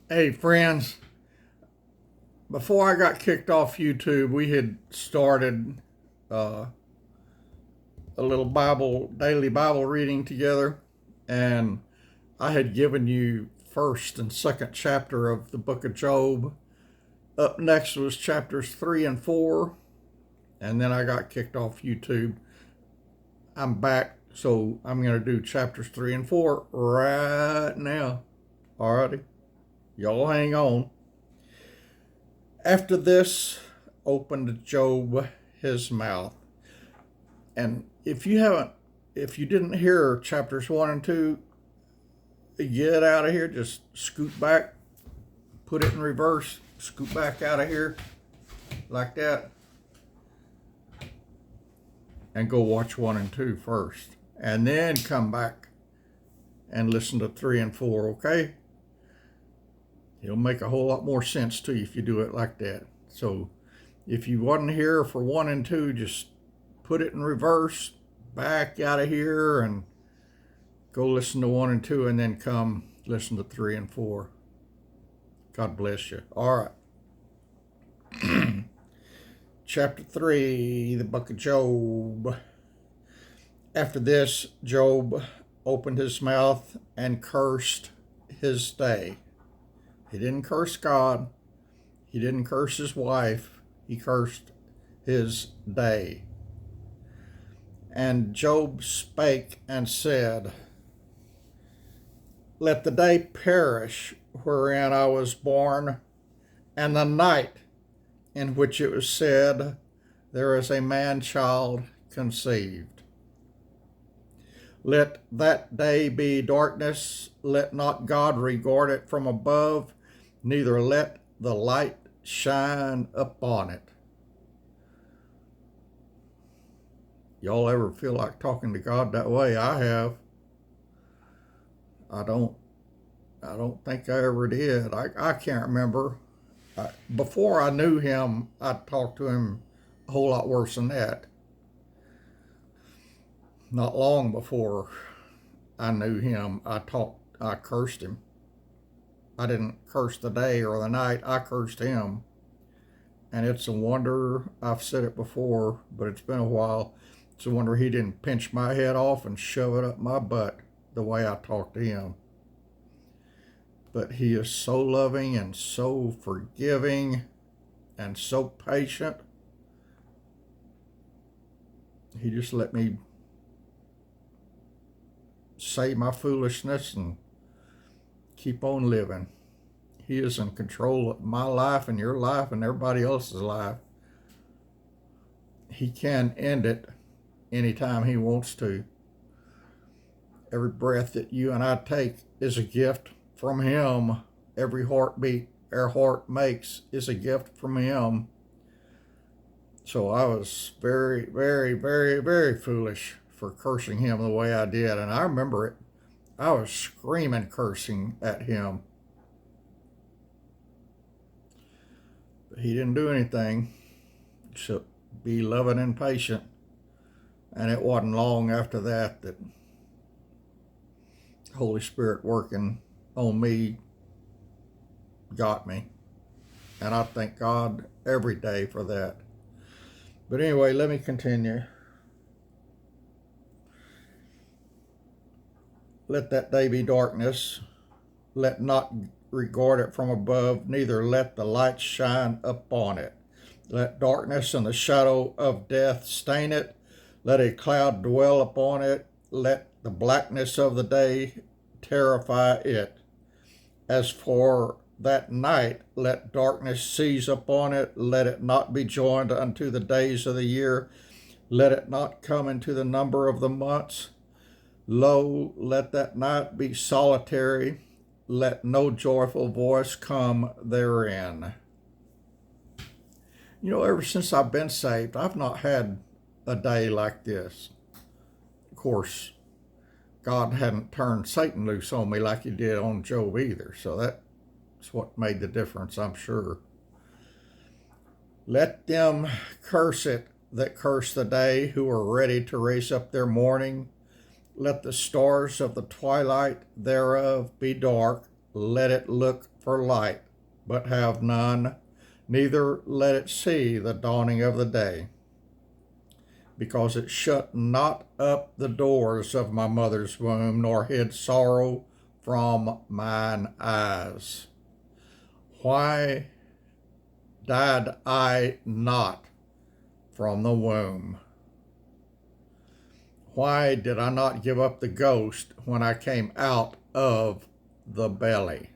Hey, friends, before I got kicked off YouTube, we had started uh, a little daily Bible reading together, and I had given you first and second chapter of the book of Job. Up next was chapters 3 and 4, and then I got kicked off YouTube. I'm back, so I'm going to do chapters 3 and 4 right now. Alrighty, y'all hang on. After this, opened Job his mouth. And if you didn't hear chapters 1 and 2, get out of here. Just scoot back, put it in reverse, scoot back out of here like that, and go watch 1 and 2 first. And then come back and listen to 3 and 4, okay? It'll make a whole lot more sense to you if you do it like that. So if you wasn't here for 1 and 2, just put it in reverse, back out of here, and go listen to 1 and 2, and then come listen to 3 and 4. God bless you. All right. Chapter 3, the book of Job. After this, Job opened his mouth and cursed his day. He didn't curse God. He didn't curse his wife. He cursed his day. And Job spake and said, let the day perish wherein I was born, and the night in which it was said, there is a man-child conceived. Let that day be darkness. Let not God regard it from above, neither let the light shine upon it. Y'all ever feel like talking to God that way? I have. I don't think I ever did. I can't remember. Before I knew him, I talked to him a whole lot worse than that. Not long before I knew him, I cursed him. I didn't curse the day or the night. I cursed him. And it's a wonder, I've said it before, but it's been a while. It's a wonder he didn't pinch my head off and shove it up my butt the way I talked to him. But he is so loving and so forgiving and so patient. He just let me say my foolishness and keep on living. He is in control of my life and your life and everybody else's life. He can end it anytime he wants to. Every breath that you and I take is a gift from him. Every heartbeat our heart makes is a gift from him. So I was very, very, very, very foolish for cursing him the way I did. And I remember it. I was screaming cursing at him. But he didn't do anything except be loving and patient. And it wasn't long after that the Holy Spirit working on me got me. And I thank God every day for that. But anyway, let me continue. Let that day be darkness. Let not regard it from above, neither let the light shine upon it. Let darkness and the shadow of death stain it. Let a cloud dwell upon it. Let the blackness of the day terrify it. As for that night, let darkness seize upon it. Let it not be joined unto the days of the year. Let it not come into the number of the months. Lo, let that night be solitary. Let no joyful voice come therein. You know, ever since I've been saved, I've not had a day like this. Of course, God hadn't turned Satan loose on me like he did on Job either. So that's what made the difference, I'm sure. Let them curse it that curse the day, who are ready to raise up their mourning. Let the stars of the twilight thereof be dark. let it look for light, but have none, neither let it see the dawning of the day. Because it shut not up the doors of my mother's womb, nor hid sorrow from mine eyes. Why died I not from the womb? Why did I not give up the ghost when I came out of the belly?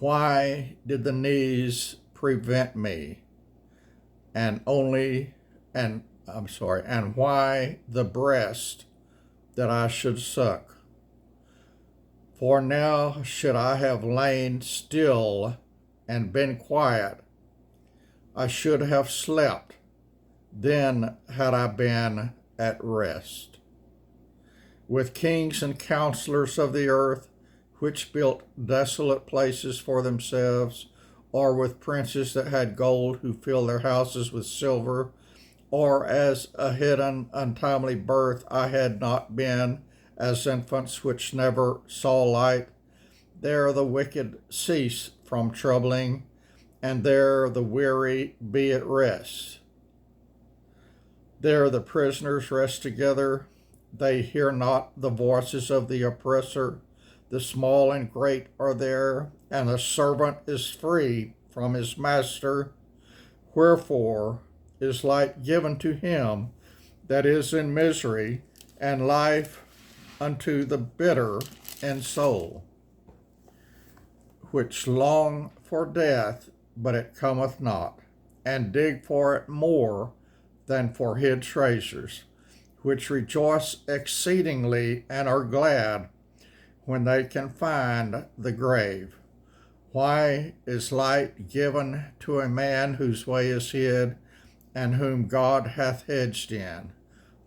Why did the knees prevent me, and why the breast that I should suck? For now should I have lain still and been quiet, I should have slept, then had I been at rest. With kings and counselors of the earth, which built desolate places for themselves, or with princes that had gold, who filled their houses with silver, or as a hidden, untimely birth I had not been, as infants which never saw light. There the wicked cease from troubling, and there the weary be at rest. There the prisoners rest together. They hear not the voices of the oppressor. The small and great are there, and the servant is free from his master. Wherefore is light given to him that is in misery, and life unto the bitter in soul, which long for death, but it cometh not, and dig for it more than for hid treasures, which rejoice exceedingly and are glad when they can find the grave. Why is light given to a man whose way is hid, and whom God hath hedged in?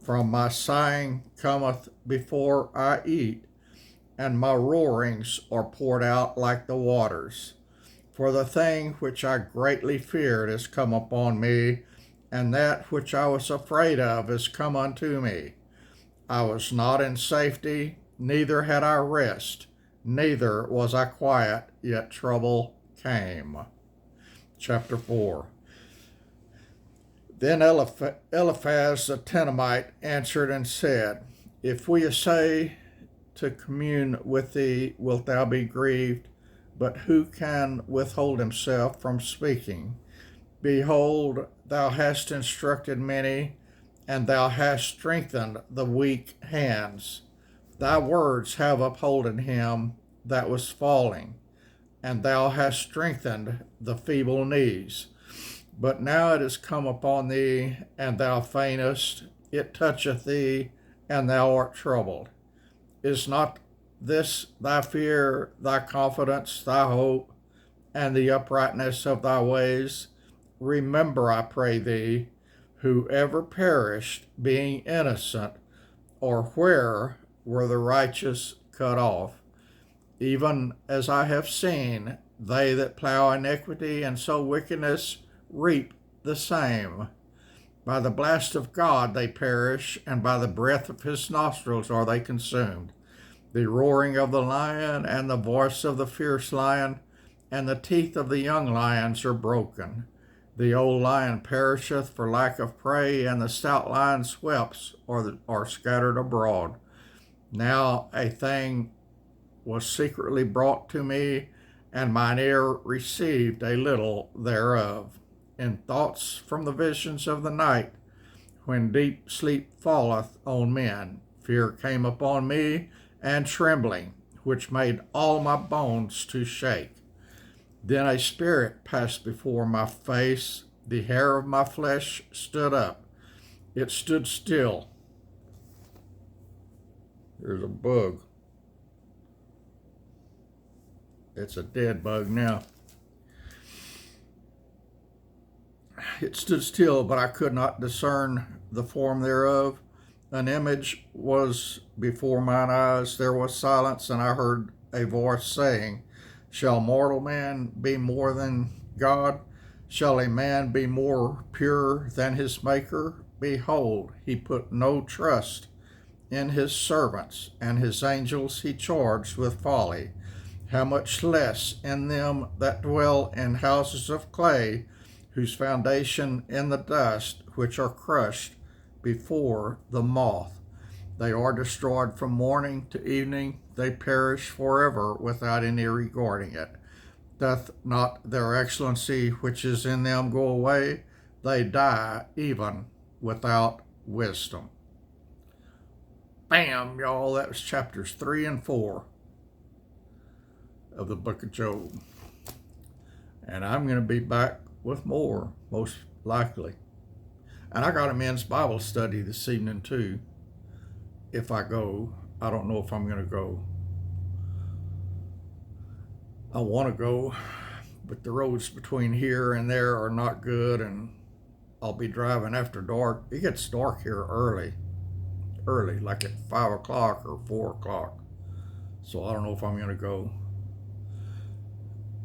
From my sighing cometh before I eat, and my roarings are poured out like the waters. For the thing which I greatly feared is come upon me, and that which I was afraid of is come unto me. I was not in safety, neither had I rest, neither was I quiet, yet trouble came. Chapter 4. Then Eliphaz the Temanite answered and said, If we essay to commune with thee, wilt thou be grieved? But who can withhold himself from speaking? Behold, thou hast instructed many, and thou hast strengthened the weak hands. Thy words have upholden him that was falling, and thou hast strengthened the feeble knees. But now it is come upon thee, and thou faintest, it toucheth thee, and thou art troubled. Is not this thy fear, thy confidence, thy hope, and the uprightness of thy ways? Remember, I pray thee, who ever perished, being innocent, or where were the righteous cut off? Even as I have seen, they that plow iniquity and sow wickedness reap the same. By the blast of God they perish, and by the breath of his nostrils are they consumed. The roaring of the lion and the voice of the fierce lion and the teeth of the young lions are broken. The old lion perisheth for lack of prey, and the stout lion's whelps are scattered abroad. Now a thing was secretly brought to me, and mine ear received a little thereof. In thoughts from the visions of the night, when deep sleep falleth on men, fear came upon me, and trembling, which made all my bones to shake. Then a spirit passed before my face, the hair of my flesh stood up. It stood still. There's a bug. It's a dead bug now. It stood still, but I could not discern the form thereof. An image was before mine eyes. There was silence, and I heard a voice saying, Shall mortal man be more than God? Shall a man be more pure than his Maker? Behold, he put no trust in his servants, and his angels he charged with folly, how much less in them that dwell in houses of clay, whose foundation in the dust, which are crushed before the moth. They are destroyed from morning to evening, they perish forever without any regarding it. Doth not their excellency which is in them go away? They die even without wisdom. Bam, y'all, that was chapters 3 and 4 of the book of Job. And I'm going to be back with more, most likely. And I got a men's Bible study this evening too. If I go, I don't know if I'm going to go. I want to go, but the roads between here and there are not good, and I'll be driving after dark. It gets dark here early, like at 5 o'clock or 4 o'clock. So I don't know if I'm going to go.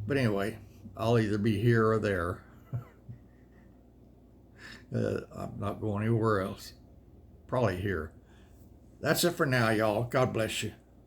But anyway, I'll either be here or there. I'm not going anywhere else. Probably here. That's it for now, y'all. God bless you.